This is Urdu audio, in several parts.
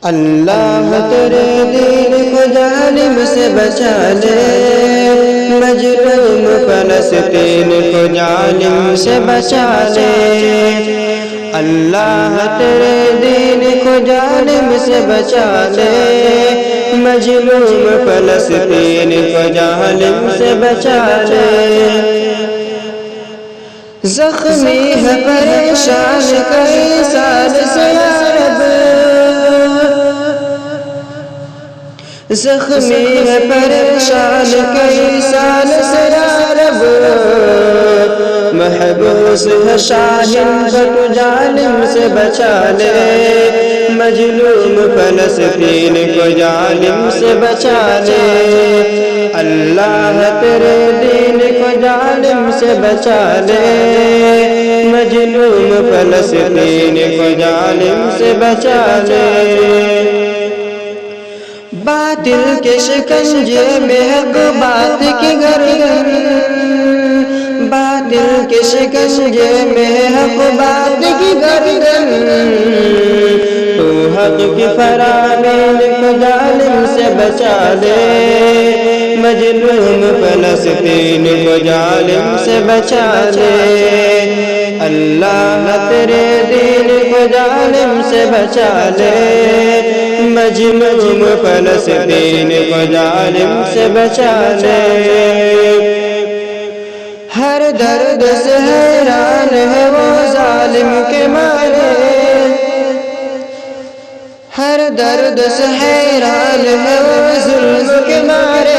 اللہ تیرے دین کو ظالم سے بچا لے، مظلوم فلسطین کو ظالم سے بچا لے۔ اللہ تیرے دین کو ظالم سے بچا لے، مظلوم فلسطین کو ظالم سے بچا لے۔ زخمی ہے پریشان کئی سال سے یا رب، زخمی ہے پریشان کئی سال سے یا رب، محبوس ہے شاہین کو تو ظالم سے بچا لے، مظلوم فلسطین کو ظالم سے بچا لے۔ اللہ تیرے دین کو ظالم سے بچا لے، مظلوم فلسطین کو ظالم سے بچا لے۔ باطل کے شکنجے میں حق بات کی گردن، باطل کے شکنجے میں حق بات کی گردن، تو حق کی فرامین کو ظالم سے بچا لے، مظلوم فلسطین کو ظالم سے بچا لے۔ اللہ تیرے دین کو ظالم سے بچا لے، مظلوم فلسطین کو ظالم سے بچا لے۔ ہر درد سے حیران ہے وہ ظالم کے مارے، ہر درد سے حیران ہے وہ ظلم کے مارے،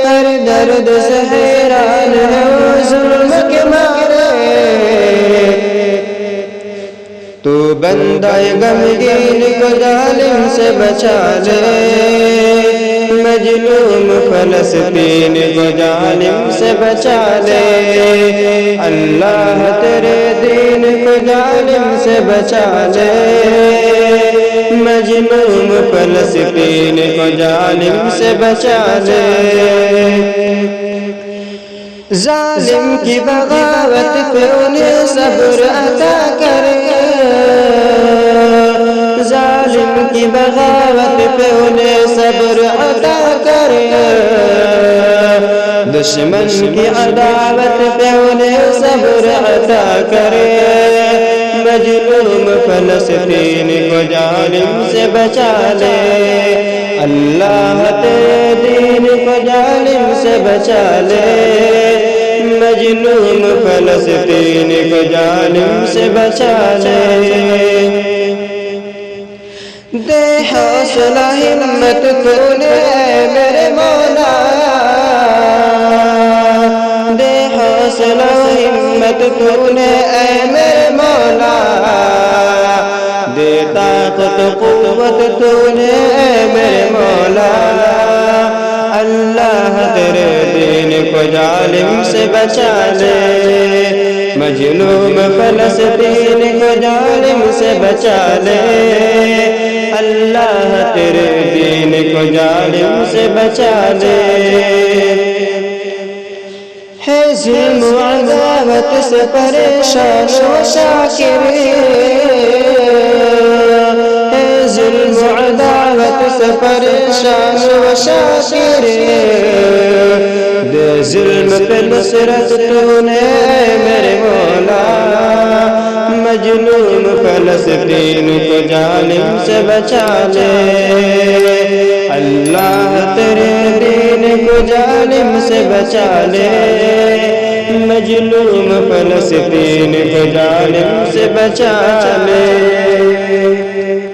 ہر درد سے حیران ہے وہ ظلم کے مارے۔ تو بندہ غمگین کو ظالم سے بچا لے، مظلوم فلسطین کو ظالم سے بچا لے۔ اللہ تیرے دین کو ظالم سے بچا لے، مظلوم فلسطین کو ظالم سے بچا لے۔ ظالم کی بغاوت پہ انہیں صبر عطا کرے، ظالم کی بغاوت پہ انہیں صبر عطا کرے، دشمن کی عداوت پہ انہیں صبر عطا کرے، مظلوم فلسطین کو ظالم سے بچا لے۔ اللہ تیرے دین کو ظالم سے بچا لے، مظلوم فلسطین کو ظالم سے بچا لے۔ دے حوصلہ ہمت تو نے میرے مولا، دے حوصلہ ہمت تو نے اے میرے مولا، دے طاقت قوت تو نے اے میرے مولا۔ اللہ تیرے دین کو ظالم سے بچا لے، مظلوم فلسطین کو ظالم سے بچا لے۔ اللہ تیرے دین کو ظالم سے بچا لے۔ ہے ظلم و عداوت سے پریشان و شاکر، ہے ظلم و عداوت سے پریشان و شاکر، دے ظلم پہ نصرت تو نے میرے مولا، مظلوم فلسطین کو ظالم سے بچا لے۔ اللہ تیرے دین کو ظالم سے بچا لے، مظلوم فلسطین کو ظالم سے بچا لے۔